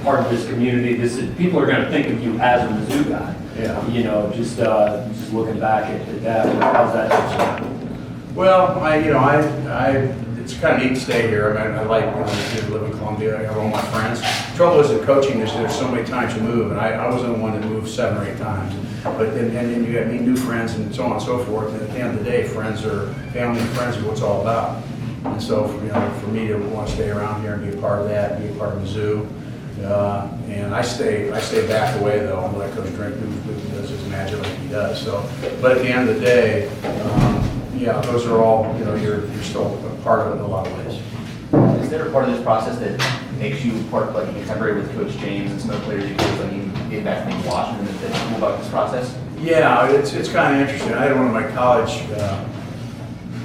part of this community. People are going to think of you as a Mizzou guy. Yeah. You know, just looking back at that, how's that? Well, it's kind of neat to stay here. I mean, I like to live in Columbia. I have all my friends. The trouble is that coaching is there's so many times you move, and I wasn't the one that moved 7 or 8 times. But then you meet new friends and so on and so forth. And at the end of the day, friends are family and friends are what it's all about. And so, for me to want to stay around here and be a part of that, be a part of Mizzou, and I stay back away though. I'm let Coach Drink who does his magic like he does. So, but at the end of the day, yeah, those are all, you're still a part of it in a lot of ways. Is there a part of this process that makes you part like contemporary with Coach James and some of the players you coach, like you did back in Washington, that's cool about this process? Yeah, it's kind of interesting. I had one of my college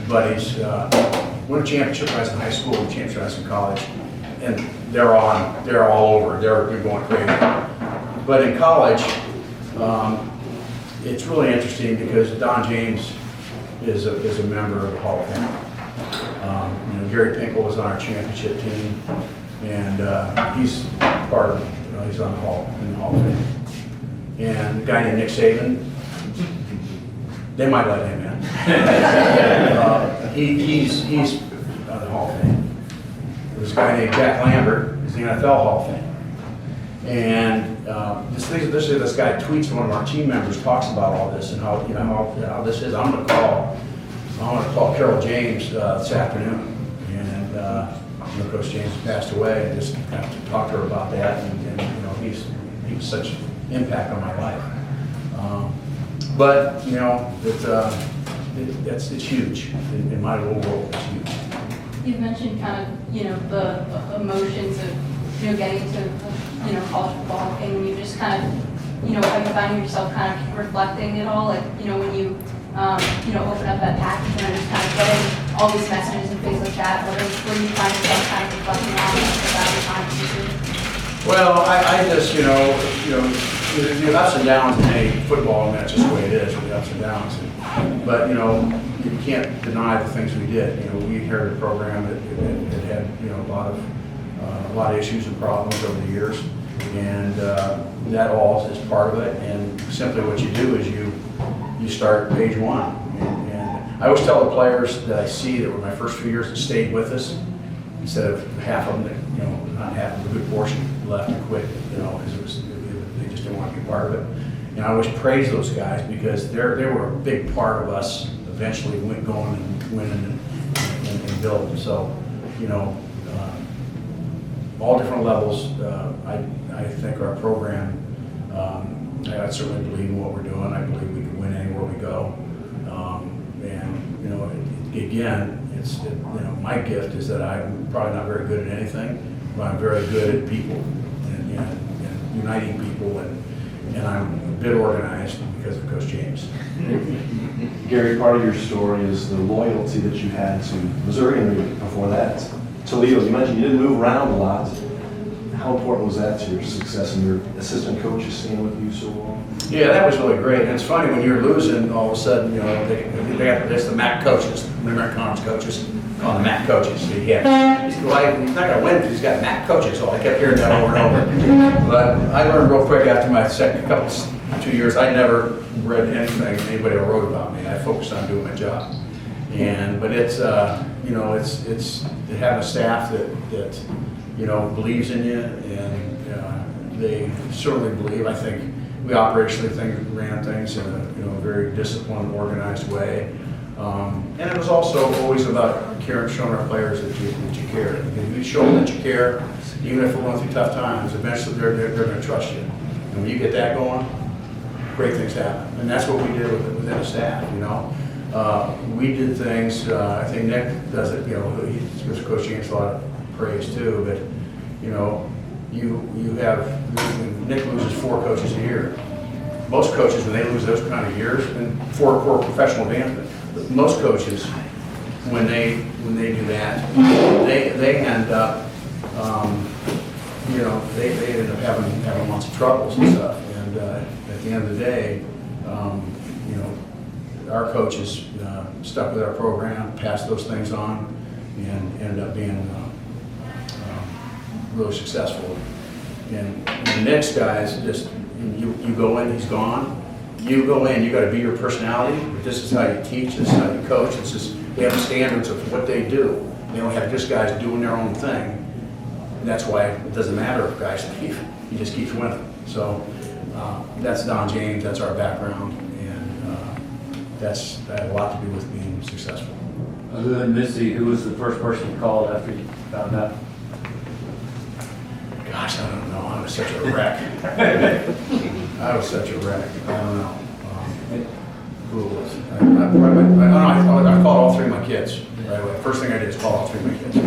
buddies win a championship when I was in high school, and championship when I was in college, and they're all over. They're going crazy. But in college, it's really interesting because Don James is a member of the Hall of Fame. Gary Pinkel was on our championship team, and he's part of, he's on the Hall of Fame. And a guy named Nick Saban, they might let him in. He's on the Hall of Fame. There's a guy named Jack Lambert, he's in the NFL Hall of Fame. And this guy tweets, one of our team members talks about all this and how how this is. I'm going to call Carol James this afternoon, and Coach James passed away, and just kind of talk to her about that. And he was such an impact on my life. But it's huge in my little world. It's huge. You've mentioned kind of the emotions of getting to college football, and when you just kind of have you found yourself kind of reflecting at all, like when you open up that package and just kind of getting all these messages and things like that, where you find yourself kind of reflecting on about your time in Mizzou? Well, I just the ups and downs in any football, and that's just the way it is, the ups and downs. But you can't deny the things we did. We inherited a program that had a lot of issues and problems over the years, and that all is part of it. And simply what you do is you start page one. And I always tell the players that I see that were my first few years that stayed with us, instead of half of them that not half of a good portion left and quit, because they just didn't want to be part of it. And I always praise those guys because they were a big part of us eventually going and winning and building. So, all different levels. I think our program, I certainly believe in what we're doing. I believe we can win anywhere we go. Again, my gift is that I'm probably not very good at anything, but I'm very good at people and uniting people, and I'm a bit organized because of Coach James. Gary, part of your story is the loyalty that you had to Missouri, and before that, Toledo. You mentioned you didn't move around a lot. How important was that to your success and your assistant coaches staying with you so long? Yeah, that was really great. And it's funny when you're losing, all of a sudden, they got this, the MAC coaches, the American Conference coaches, call them the MAC coaches. He said, well, he's not going to win because he's got MAC coaches. So I kept hearing that over and over. But I learned real quick after my second 2 years, I never read anything anybody ever wrote about me. I focused on doing my job. But it's it's to have a staff that believes in you, and they certainly believe. I think we operationally ran things in a very disciplined, organized way. And it was also always about showing our players that you care. If you show them that you care, even if we're going through tough times, eventually they're going to trust you. And when you get that going, great things happen. And that's what we did within the staff. We did things. I think Nick does it. He gives Coach James a lot of praise too. But you have Nick loses 4 coaches a year. Most coaches, when they lose those kind of years, and for professional advancement, most coaches, when they do that, they end up they end up having lots of troubles and stuff. And at the end of the day, our coaches stuck with our program, passed those things on, and ended up being really successful. And the Knicks guys, just, you go in, he's gone. You go in, you gotta be your personality. This is how you teach, this is how you coach. It's just, they have standards of what they do. They don't have just guys doing their own thing. And that's why it doesn't matter if guys leave, he just keeps winning. So that's Don James, that's our background, and that had a lot to do with being successful. Other than Missy, who was the first person you called after you found out? Gosh, I don't know, I was such a wreck. I was such a wreck, I don't know. Who it was? I called all three of my kids. Right away. First thing I did is call all three of my kids.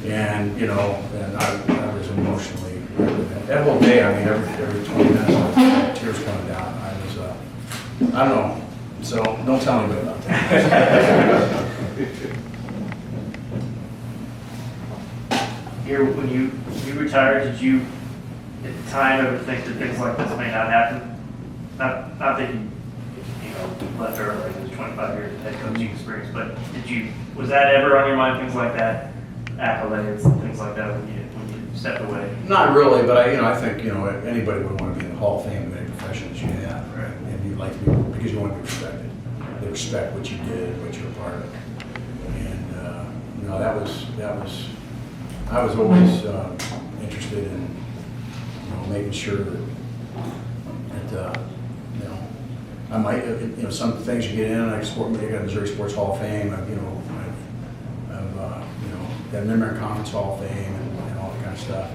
And, you know, and I was emotionally, that whole day, I mean, every 20 minutes, I was tears coming down. I don't know, so don't tell anybody about that. Here, when you retired, did you, at the time, ever think that things like this may not happen? Not that you left early, it was 25 years of head coaching experience, but was that ever on your mind, things like that, accolades and things like that when you stepped away? Not really, but I think, anybody would want to be in the Hall of Fame in any profession that you have, right? And you'd like to be, because you want to be respected. They respect what you did, what you're a part of. And, I was always interested in, making sure that I might, some things you get in, like you got Missouri Sports Hall of Fame, I've got an Mid-American Conference Hall of Fame and all that kind of stuff.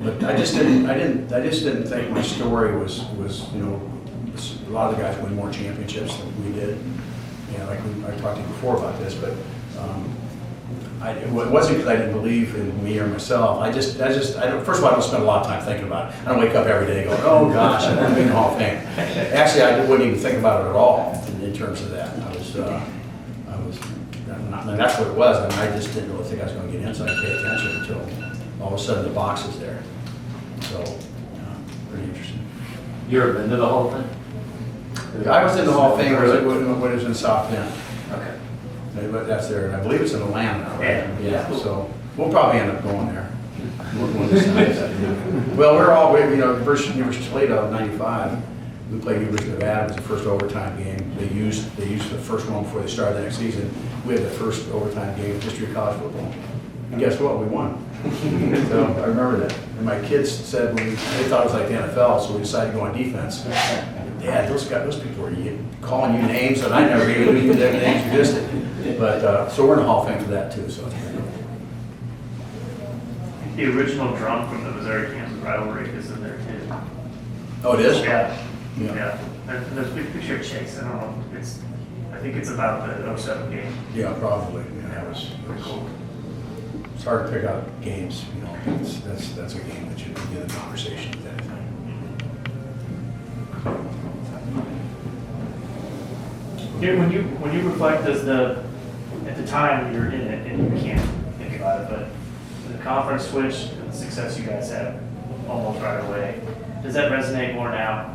But I just didn't think my story was a lot of the guys win more championships than we did. Like I talked to you before about this, but it wasn't because I didn't believe in me or myself. I first of all, I don't spend a lot of time thinking about it. I don't wake up every day going, oh gosh, I want to be in the Hall of Fame. Actually, I wouldn't even think about it at all in terms of that. That's what it was. I just didn't really think I was going to get in, so I didn't pay attention until all of a sudden the box is there. So, pretty interesting. You ever been to the Hall of Fame? I was in the Hall of Fame when it was in South Bend. Okay. But that's there, and I believe it's in Atlanta now, right? Yeah. So we'll probably end up going there. Well, University of Toledo in '95. We played University of Nevada. It was the first overtime game. They used the first one before they started the next season. We had the first overtime game in the history of college football. And guess what? We won. So I remember that. And my kids said they thought it was like the NFL, so we decided to go on defense. Dad, those people were calling you names that I never even knew their names existed. But so we're in the Hall of Fame for that too. So The original drum from the Missouri-Kansas rivalry is in there too. oh, it is? Yeah. There's a big picture of Chase. I don't know. I think it's about the 07 game. Yeah, probably. Yeah, it was cool. It's hard to pick out games. That's a game that you can get in conversation with anything. When you reflect at the time you're in it and you can't think about it, but the conference switch and the success you guys had almost right away, does that resonate more now?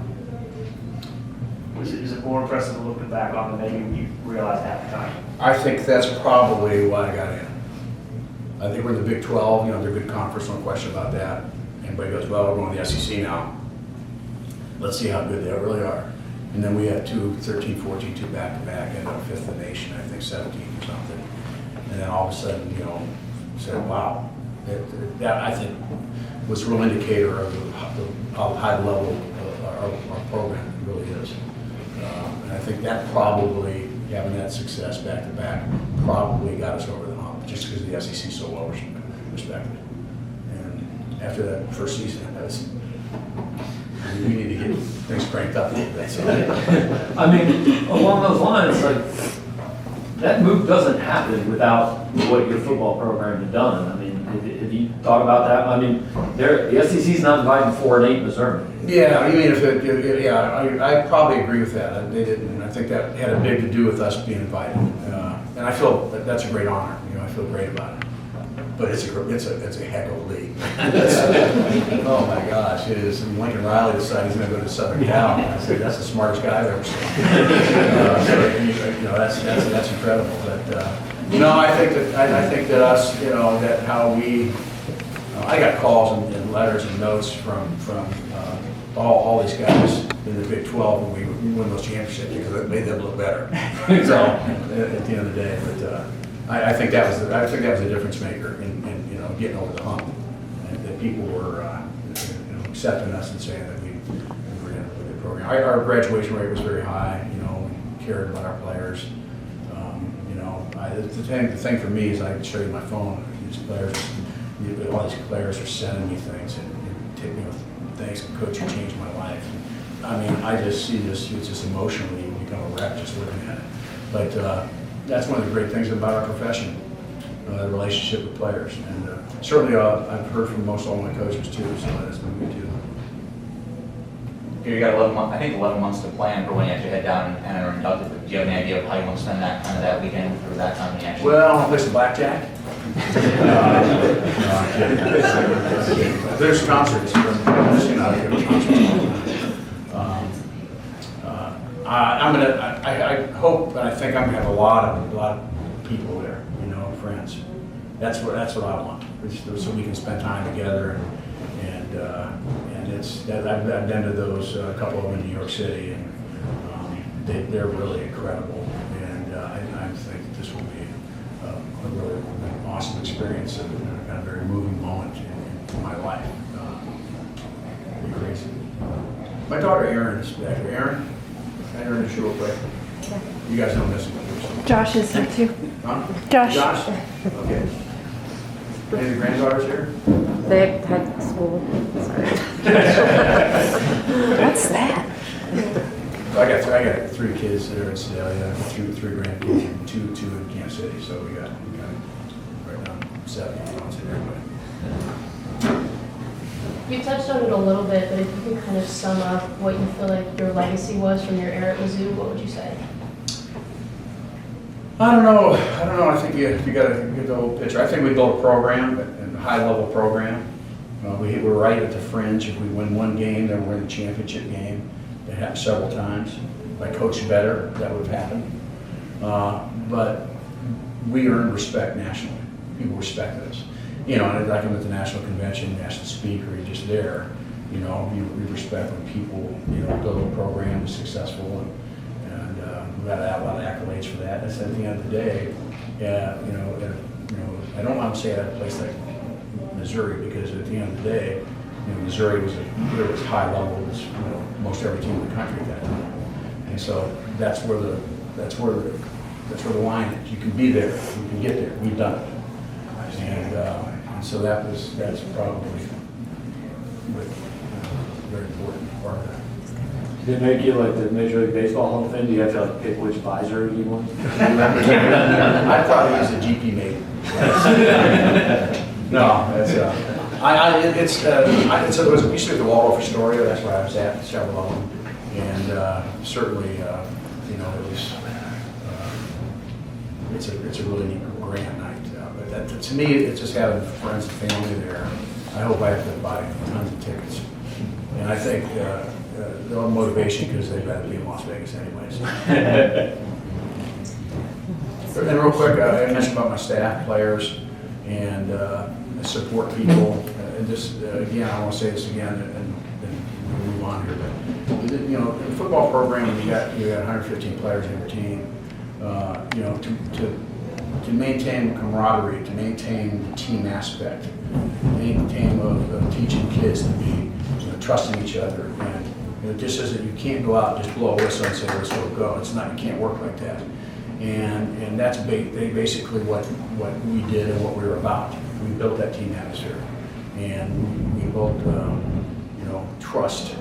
Is it more impressive looking back on than maybe you realized at the time? I think that's probably why I got in. I think we're in the Big 12, they're a good conference, no question about that. Everybody goes, well, we're going to the SEC now. Let's see how good they really are. And then we had 13, 14, 2 back-to-back, ended up 5th in the nation, I think 17 or something. And then all of a sudden, said, wow. That I think was a real indicator of how high level our program really is. And I think that probably, having that success back-to-back, probably got us over the hump, just because the SEC is so well respected. And after that first season, we need to get things cranked up a little bit. So. I mean, along those lines, like, that move doesn't happen without what your football program had done. I mean, have you thought about that? I mean, the SEC's not inviting 4-8 Missouri. Yeah, I mean, I probably agree with that. They didn't, and I think that had a big to do with us being invited. And I feel that's a great honor. I feel great about it. But it's a heck of a league. Oh my gosh, it is. And Lincoln Riley decided he's going to go to Southern Cal. I said, that's the smartest guy I've ever seen. That's incredible. But I think that us, that how we. I got calls and letters and notes from all these guys in the Big 12 when we win those championships because it made them look better. So at the end of the day, but I think that was a difference maker in getting over the hump, and that people were accepting us and saying that we were in a good program. Our graduation rate was very high. We cared about our players. The thing for me is I can show you my phone. These players, all these players are sending me things and take me with thanks, coach, you changed my life. I mean, I just see this, it's just emotionally become a wreck just looking at it. But that's one of the great things about our profession, the relationship with players. And certainly I've heard from most all my coaches too, so that's been good too. You got 11 months, I think 11 months to plan for when you actually head down and are inducted. Do you have any idea of how you want to spend that weekend or that time when you actually? Well, I'll play some blackjack. No, I'm kidding. There's concerts. I hope and I think I'm gonna have a lot of people there, friends. That's what I want, so we can spend time together and I've been to those, a couple of them in New York City, and they're really incredible, and I think this will be a really awesome experience and a kind of very moving moment in my life. Pretty crazy. My daughter Erin is back here. Erin, can I introduce you real quick? You guys don't miss him. Josh is here too. Huh? Josh. Josh? Okay. Any of the granddaughters here? They had school. Sorry. What's that? I got 3 kids there in Sedalia, 3 grandkids, and two in Kansas City. So we got right now 7 in everybody. You touched on it a little bit, but if you could kind of sum up what you feel like your legacy was from your era at Mizzou, what would you say? I don't know. I think you got to get the whole picture. I think we built a program, a high-level program. We were right at the fringe. If we win one game, then we're in the championship game. It happened several times. If I coached better, that would have happened. But we earned respect nationally. People respected us. And like I'm at the national convention, national speaker, you're just there. You respect when people, build a program that's successful, and we got a lot of accolades for that. That's at the end of the day, I don't want to say at a place like Missouri, because at the end of the day, Missouri was high level as most every team in the country at that time, and so that's where the line is. You can be there, you can get there. We've done it, and so that's probably a very important part of that. Did it make you like the Major League Baseball Hall of Fame? Do you have to pick which visor you want? I probably use a GP mate. No, it was used to be the Waldorf Astoria. That's where I was at, several of them, and certainly, it was. It's a really neat, grand night. But to me, it's just having friends and family there. I hope I have to buy tons of tickets, and I think. They're on motivation because they've got to be in Las Vegas anyways. And real quick, I mentioned about my staff, players, and support people. And just again, I want to say this again, and we'll move on here. But in the football program, you got 115 players in your team. To maintain camaraderie, to maintain the team aspect, maintain of teaching kids to be trusting each other, and it just says that you can't go out and just blow a whistle and say, let's go. It's not, you can't work like that. And that's basically what we did and what we were about. We built that team atmosphere. And we built, trust.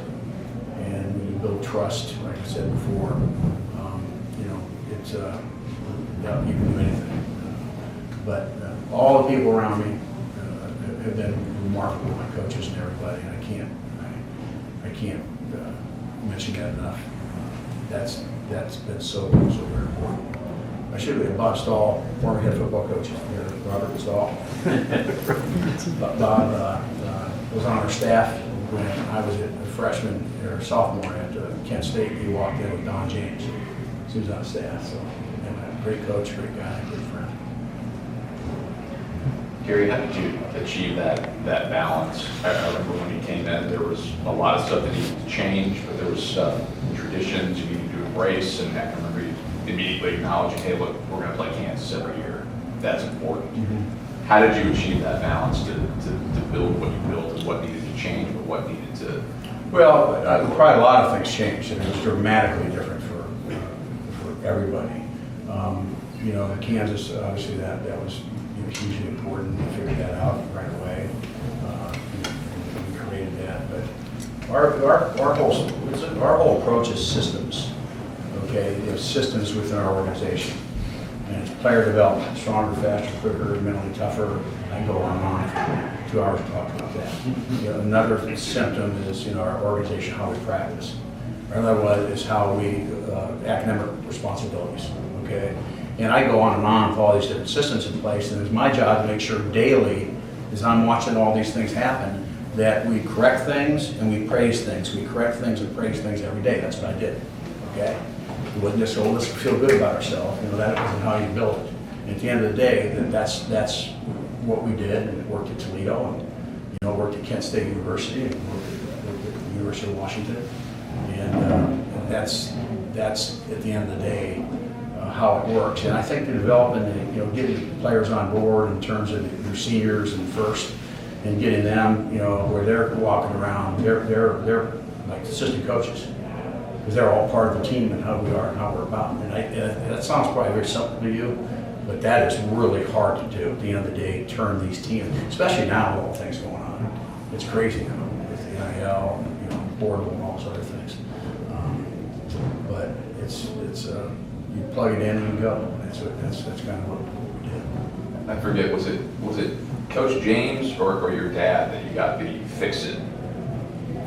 And when you build trust, like I said before, it's, you can do anything. But all the people around me have been remarkable, my coaches and everybody, and I can't mention that enough. That's been so very important. I should have been Bob Stahl, former head football coach here, Robert Stahl. Bob was on our staff when I was a freshman or sophomore at Kent State. He walked in with Don James. He was on staff, so great coach, great guy, good friend. Gary, how did you achieve that balance? I remember when you came in, there was a lot of stuff that needed to change, but there was traditions you needed to embrace, and I remember you immediately acknowledging, hey, look, we're going to play Kansas every year. That's important. Mm-hmm. How did you achieve that balance to build what you built, and what needed to change, but what needed to... Well, probably a lot of things changed, and it was dramatically different for everybody. You know, Kansas, obviously that was hugely important. We figured that out right away. We created that, but our whole approach is systems. Okay, you know, systems within our organization, and it's player development: stronger, faster, quicker, mentally tougher. I can go on and on for 2 hours to talk about that. You know, another symptom is, you know, our organization, how we practice. Another one is how we academic responsibilities. Okay. And I go on and on with all these different systems in place, and it's my job to make sure daily, as I'm watching all these things happen, that we correct things and we praise things. We correct things and praise things every day. That's what I did, okay? It wasn't just, oh, let's feel good about ourselves. You know, that wasn't how you build it. And at the end of the day, that's what we did, and it worked at Toledo, and, you know, worked at Kent State University, and worked at the University of Washington. And that's at the end of the day, how it works. And I think the development, and, you know, getting players on board in terms of their seniors and first, and getting them, you know, where they're walking around, they're like assistant coaches, because they're all part of the team and how we are and how we're about. And that sounds probably very simple to you, but that is really hard to do. At the end of the day, turn these teams, especially now with all the things going on. It's crazy now with the NIL, you know, portal and all those other things. But it's you plug it in and you go. That's kind of what we did. I forget, was it Coach James or your dad that you got the fix-it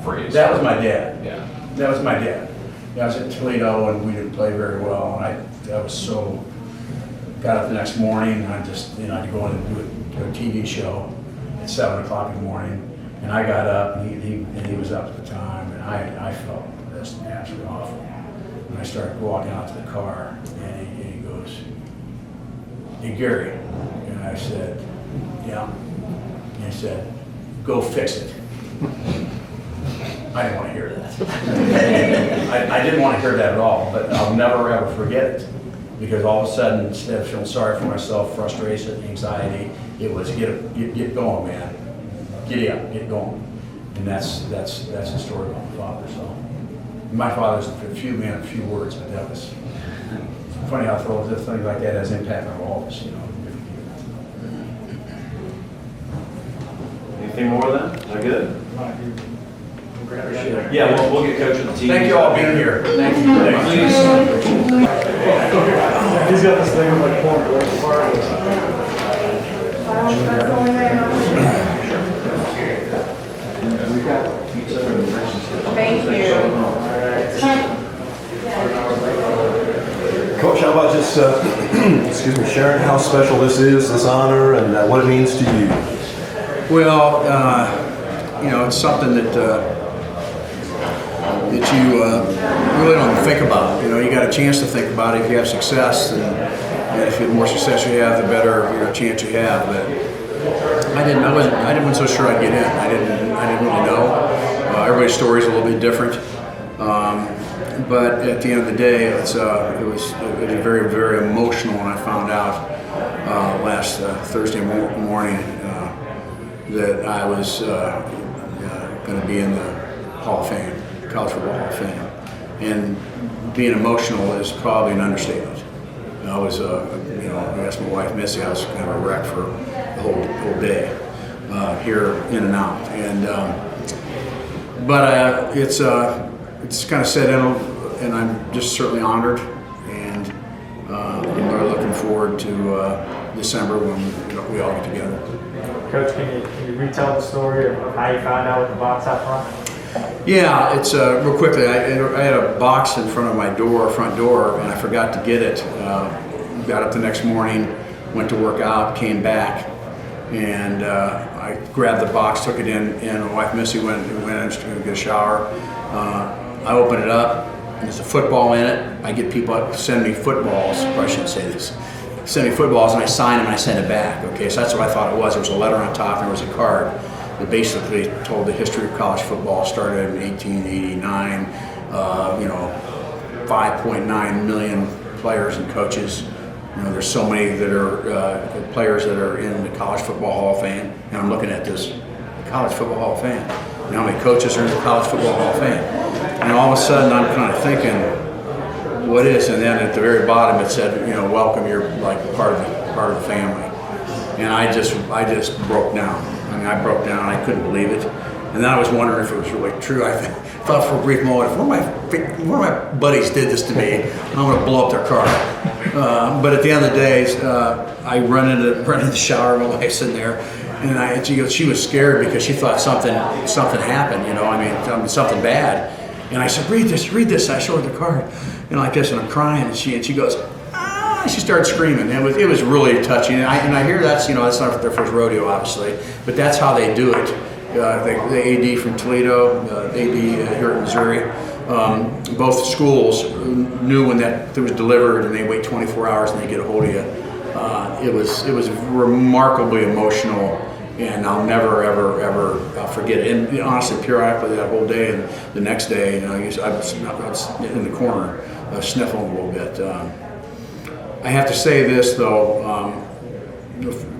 phrase? That was my dad. Yeah. That was my dad. I was at Toledo and we didn't play very well, and that was so. Got up the next morning, and I just, you know, I'd go in and do a TV show at 7 o'clock in the morning, and I got up, and he was up at the time, and I felt just absolutely awful. And I started walking out to the car, and he goes, "Hey, Gary," and I said, "Yeah," and he said, "Go fix it." I didn't want to hear that. I didn't want to hear that at all, but I'll never ever forget it. Because all of a sudden, instead of feeling sorry for myself, frustration, anxiety, it was get going, man. Giddy up, get going. And that's the story about my father. So my father's a few words, but that was funny how things like that has impact on all of us, you know. Anything more of that? Is that good? Appreciate it. Yeah, we'll get Coach on the team. Thank you all being here. Thank you very much. He's got this thing with like porn party. Thank you. Coach, how about just, excuse me, sharing how special this is, this honor, and what it means to you? Well, you know, it's something that you really don't think about. You know, you got a chance to think about it if you have success, and if the more success you have, the better chance you have. But I wasn't so sure I'd get in. I didn't really know. Everybody's story is a little bit different. But at the end of the day, it was very, very emotional when I found out last Thursday morning that I was going to be in the Hall of Fame, College Football Hall of Fame. And being emotional is probably an understatement. I was, you know, I asked my wife Missy, I was kind of a wreck for the whole day, here in and out. And but it's kind of set in, and I'm just certainly honored, and we're looking forward to December when we all get together. Coach, can you retell the story of how you found out with the box out front? Yeah, it's real quickly. I had a box in front of my front door, and I forgot to get it. Got up the next morning, went to work out, came back, and I grabbed the box, took it in, and my wife Missy went in to get a shower. I opened it up, and there's a football in it. I get people send me footballs. I shouldn't say this. sent me footballs, and I signed them and I sent it back. Okay, so that's what I thought it was. There was a letter on top, and there was a card that basically told the history of college football. Started in 1889. 5.9 million players and coaches. There's so many that are players that are in the College Football Hall of Fame, and I'm looking at this College Football Hall of Fame. How many coaches are in the College Football Hall of Fame? And all of a sudden, I'm kind of thinking, what is? And then at the very bottom, it said, welcome. You're like part of the family. And I just broke down. I mean, I broke down. I couldn't believe it. And then I was wondering if it was really true. I thought for a brief moment, if one of my buddies did this to me, I'm going to blow up their car. But at the end of the day, I run into the shower. My wife's in there, and she was scared because she thought something happened. Something bad. And I said, read this. I showed her the card, like this, and I'm crying. And she goes, ah! She started screaming. It was really touching. And I hear that's that's not their first rodeo, obviously, but that's how they do it. The AD from Toledo, AD here in Missouri, both schools knew when that was delivered, and they wait 24 hours and they get a hold of you. It was remarkably emotional, and I'll never ever forget it. And honestly, periodically that whole day and the next day, I was in the corner sniffling a little bit. I have to say this though,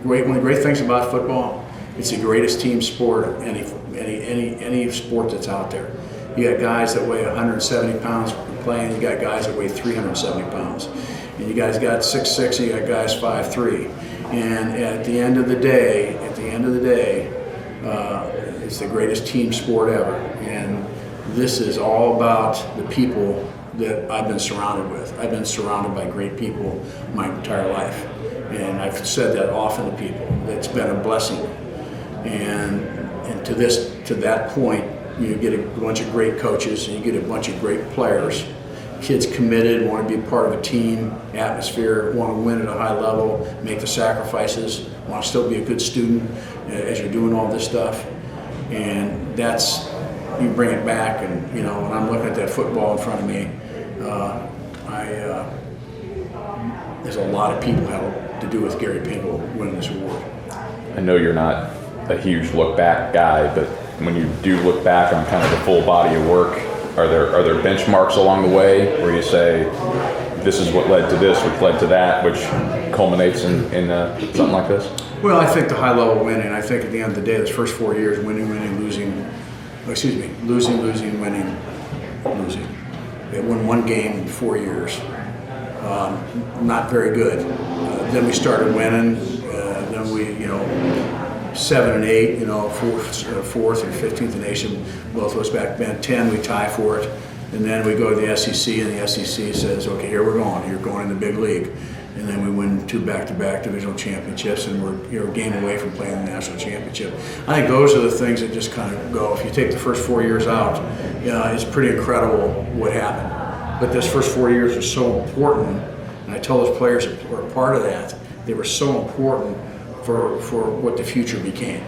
one of the great things about football. It's the greatest team sport of any sport that's out there. You got guys that weigh 170 pounds playing. You got guys that weigh 370 pounds, and you guys got 6'6", and you got guys 5'3". And at the end of the day, it's the greatest team sport ever. And this is all about the people that I've been surrounded with. I've been surrounded by great people my entire life, and I've said that often to people. It's been a blessing. And to that point, you get a bunch of great coaches, and you get a bunch of great players. Kids committed, want to be part of a team atmosphere, want to win at a high level, make the sacrifices, want to still be a good student as you're doing all this stuff. And that's, you bring it back, and when I'm looking at that football in front of me, there's a lot of people have to do with Gary Pinkel winning this award. I know you're not a huge look back guy, but when you do look back on kind of the full body of work, are there benchmarks along the way where you say this is what led to this, which led to that, which culminates in something like this? Well, I think the high level winning. I think at the end of the day, those first 4 years, winning, losing. They won one game in 4 years. Not very good. Then we started winning. Then we, 7 and 8, fourth or 15th in the nation, both of us back then. 10, we tie for it. And then we go to the SEC, and the SEC says, okay, here we're going. You're going in the big league. And then we win 2 back-to-back divisional championships, and we're a game away from playing the national championship. I think those are the things that just kind of go. If you take the first 4 years out, it's pretty incredible what happened. But those first 4 years are so important, and I tell those players that were a part of that, they were so important for what the future became.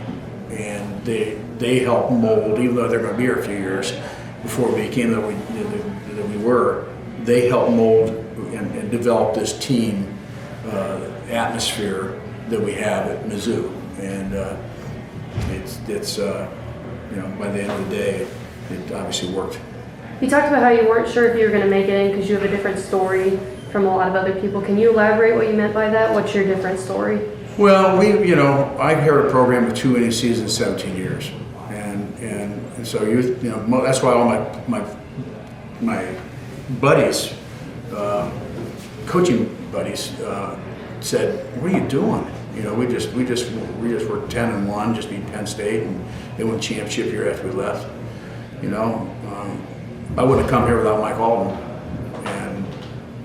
And they helped mold, even though they're going to be here a few years before we became that we were, they helped mold and develop this team atmosphere that we have at Mizzou. And it's by the end of the day, it obviously worked. You talked about how you weren't sure if you were going to make it in because you have a different story from a lot of other people. Can you elaborate what you meant by that? What's your different story? Well, I've had a program with 2 winning seasons, 17 years, and so that's why all my buddies, coaching buddies, said, "What are you doing? We just were 10-1, just beat Penn State, and they won championship year after we left. I wouldn't have come here without Mike Alden, and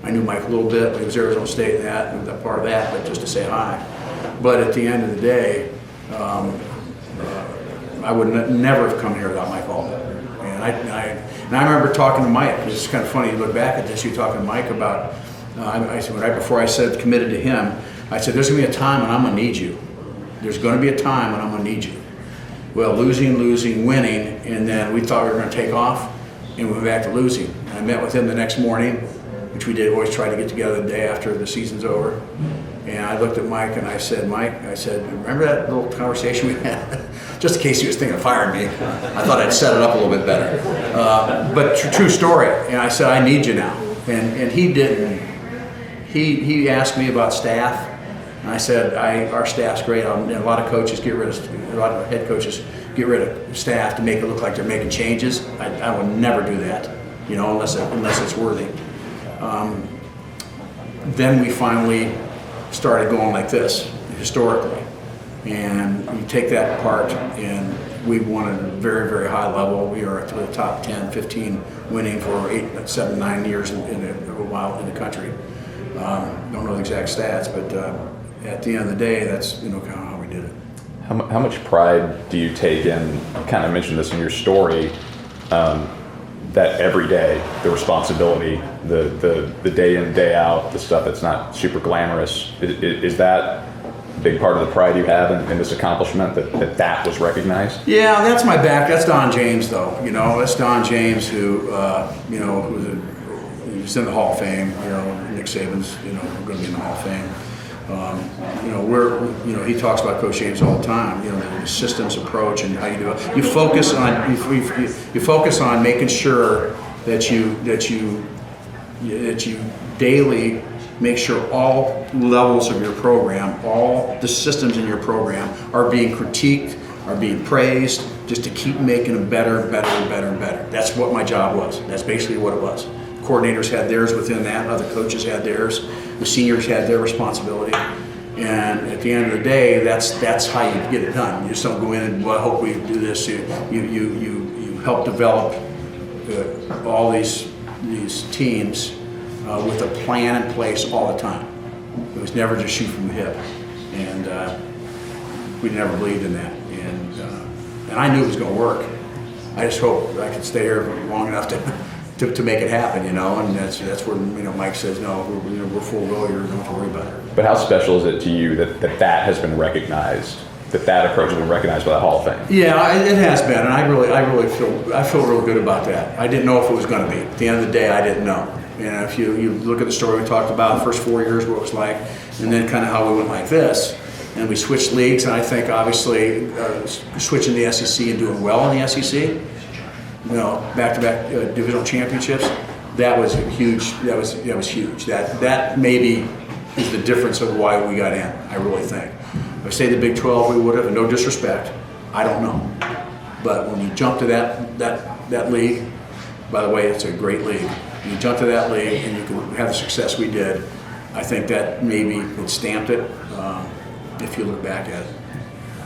I knew Mike a little bit. He was Arizona State and that part of that, but just to say hi. But at the end of the day, I would never have come here without Mike Alden. And I remember talking to Mike. It's kind of funny. You look back at this. You're talking to Mike about. I said right before I said committed to him. I said there's going to be a time when I'm going to need you. There's going to be a time when I'm going to need you. Well, losing, winning, and then we thought we were going to take off, and we went back to losing. And I met with him the next morning, which we did always try to get together the day after the season's over. And I looked at Mike and I said, Mike, I said, remember that little conversation we had? Just in case he was thinking of firing me. I thought I'd set it up a little bit better. But true story. And I said, I need you now. And he didn't. He asked me about staff. And I said, our staff's great. And a lot of coaches get rid of, a lot of head coaches get rid of staff to make it look like they're making changes. I would never do that, you know, unless it's worthy. Then we finally started going like this, historically. And you take that apart, and we won at a very, very high level. We are at the top 10, 15 winning for 8, 7, 9 years in a while in the country. Don't know the exact stats, but at the end of the day, that's, you know, kind of how we did it. How much pride do you take in, you kind of mentioned this in your story, that every day, the responsibility, the day in, day out, the stuff that's not super glamorous, is that a big part of the pride you have in this accomplishment, that was recognized? Yeah, that's my back. That's Don James, though. You know, that's Don James who, you know, who's in the Hall of Fame. You know, Nick Saban's, you know, going to be in the Hall of Fame. You know, you know, he talks about Coach James all the time. You know, the systems approach and how you do it. You focus on making sure that you daily make sure all levels of your program, all the systems in your program are being critiqued, are being praised, just to keep making them better and better and better and better. That's what my job was. That's basically what it was. Coordinators had theirs within that, other coaches had theirs, the seniors had their responsibility, and at the end of the day, that's how you get it done. You just don't go in and, well, I hope we do this. You help develop all these teams with a plan in place all the time. It was never just shoot from the hip, and we never believed in that, and I knew it was going to work. I just hoped I could stay here long enough to make it happen, you know, and that's where, you know, Mike says, no, we're full go here, don't have to worry about it. But how special is it to you that has been recognized, that approach has been recognized by the Hall of Fame? Yeah, it has been, and I feel real good about that. I didn't know if it was going to be. At the end of the day, I didn't know. And if you look at the story we talked about, the first 4 years, what it was like, and then kind of how we went like this, and we switched leagues, and I think obviously switching the SEC and doing well in the SEC, you know, back-to-back divisional championships, that was huge. That was huge. That maybe is the difference of why we got in. I really think. If I say the Big 12, we would have. And no disrespect, I don't know. But when you jump to that league, by the way, it's a great league. When you jump to that league and you can have the success we did, I think that maybe it stamped it. If you look back at it.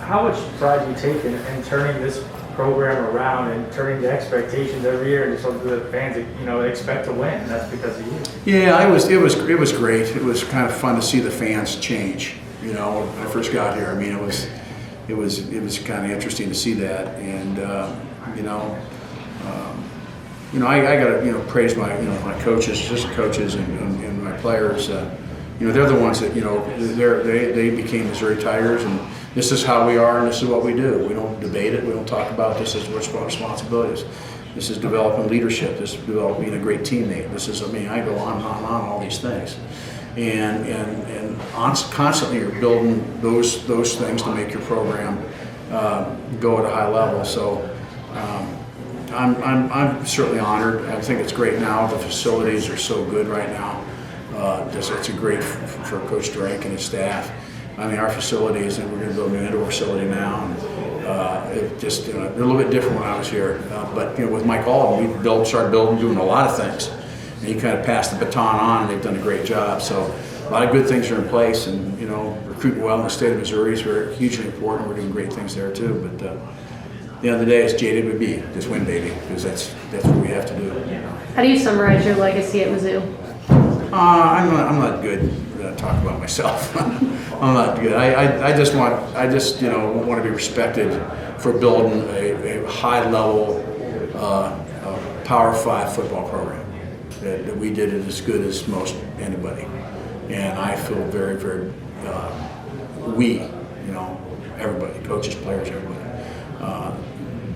How much pride do you take in turning this program around and turning the expectations every year into something that fans, you know, expect to win, and that's because of you? Yeah, it was great. It was kind of fun to see the fans change. You know, when I first got here, I mean, it was kind of interesting to see that, and I got to praise my coaches, assistant coaches, and my players. They're the ones that they became Missouri Tigers, and this is how we are, and this is what we do. We don't debate it. We don't talk about this as responsibilities. This is developing leadership. This is developing a great teammate. This is, I go on and on and on, all these things. And constantly you're building those things to make your program go at a high level. So I'm certainly honored. I think it's great now. The facilities are so good right now. It's a great for Coach Drake and his staff. Our facilities, and we're going to build an indoor facility now. And, they're a little bit different when I was here. But with Mike Alden, we started building, doing a lot of things. And he kind of passed the baton on, and they've done a great job. So a lot of good things are in place, and recruiting well in the state of Missouri is very hugely important. We're doing great things there too. But at the end of the day, it's JWB, just win, baby, because that's what we have to do. How do you summarize your legacy at Mizzou? I'm not good to talk about myself. I'm not good. I just want to be respected for building a high level Power 5 football program. That we did it as good as most anybody, and I feel very, very everybody, coaches, players, everybody.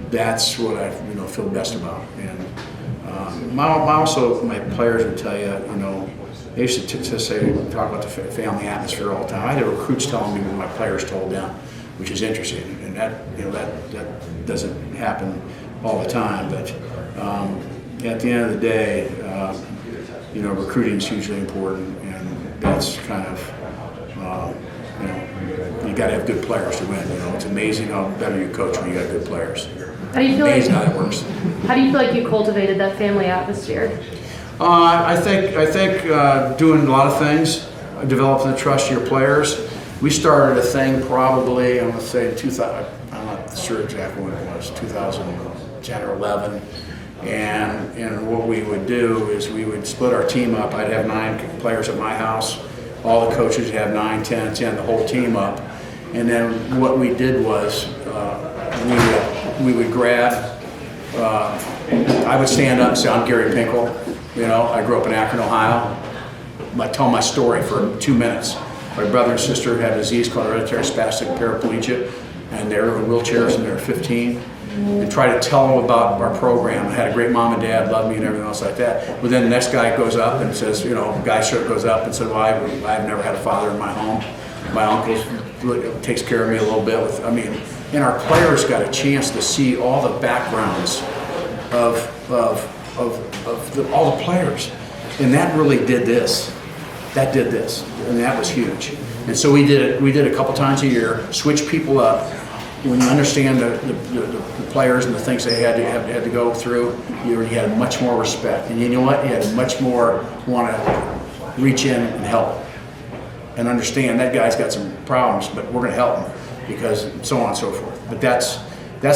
That's what I feel best about, and my players would tell you, they used to say, talk about the family atmosphere all the time. I had recruits telling me what my players told them, which is interesting, and that doesn't happen all the time. But at the end of the day, recruiting is hugely important, and that's kind of you got to have good players to win. It's amazing how better you coach when you got good players. How do you feel Amazing how that works. How do you feel like you cultivated that family atmosphere? I think doing a lot of things, developing the trust of your players. We started a thing probably, I'm going to say 2000, I'm not sure exactly when it was, 2010 or 11. And what we would do is we would split our team up. I'd have 9 players at my house. All the coaches would have 9, 10, 10, the whole team up. And then what we did was we would grab, I would stand up and say, I'm Gary Pinkel. I grew up in Akron, Ohio. I tell my story for 2 minutes. My brother and sister had a disease called hereditary spastic paraplegia, and they were in wheelchairs and they were 15. And try to tell them about our program. I had a great mom and dad, loved me and everything else like that. But then the next guy goes up and says, guy goes up and said, well, I've never had a father in my home. My uncle takes care of me a little bit. And our players got a chance to see all the backgrounds of all the players. And that really did this. That did this. And that was huge. And so we did it a couple times a year, switch people up. When you understand the players and the things they had to go through, you had much more respect. And you know what? You had much more want to reach in and help and understand that guy's got some problems, but we're going to help him because so on and so forth. But that's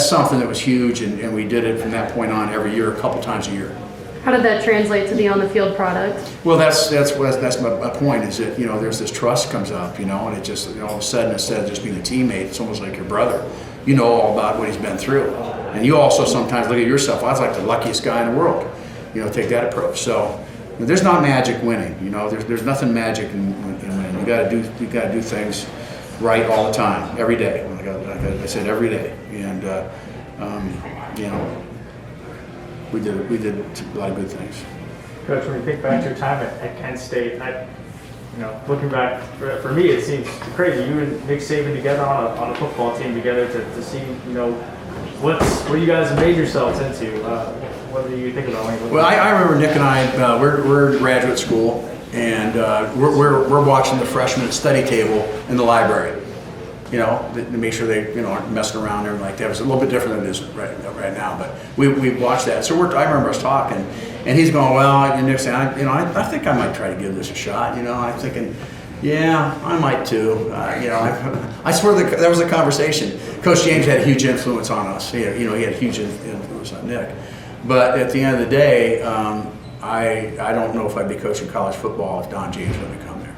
something that was huge, and we did it from that point on every year, a couple times a year. How did that translate to the on-the-field product? Well, that's my point is that, there's this trust comes up, and it just, all of a sudden, instead of just being a teammate, it's almost like your brother. You know all about what he's been through. And you also sometimes look at yourself, I was like the luckiest guy in the world, take that approach. So there's not magic winning, there's nothing magic in winning. You gotta do things right all the time, every day. Like I said, every day. And, we did a lot of good things. Coach, when you think back to your time at Kent State, looking back, for me it seems crazy. You and Nick Saban together on a football team together to see, what you guys have made yourselves into. What do you think about it? Well, I remember Nick and I, we're in graduate school, and we're watching the freshmen study table in the library. To make sure they aren't messing around and everything like that. It was a little bit different than it is right now, but we watched that. So I remember us talking, and he's going, well, and Nick's saying, I think I might try to give this a shot. I'm thinking, yeah, I might too. I swear there was a conversation. Coach James had a huge influence on us. He had a huge influence on Nick. But at the end of the day, I don't know if I'd be coaching college football if Don James wouldn't have come there.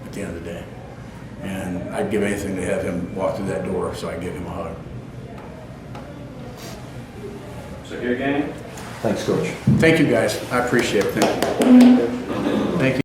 At the end of the day. And I'd give anything to have him walk through that door, so I'd give him a hug. So here again. Thanks, Coach. Thank you, guys. I appreciate it. Thank you. Thank you.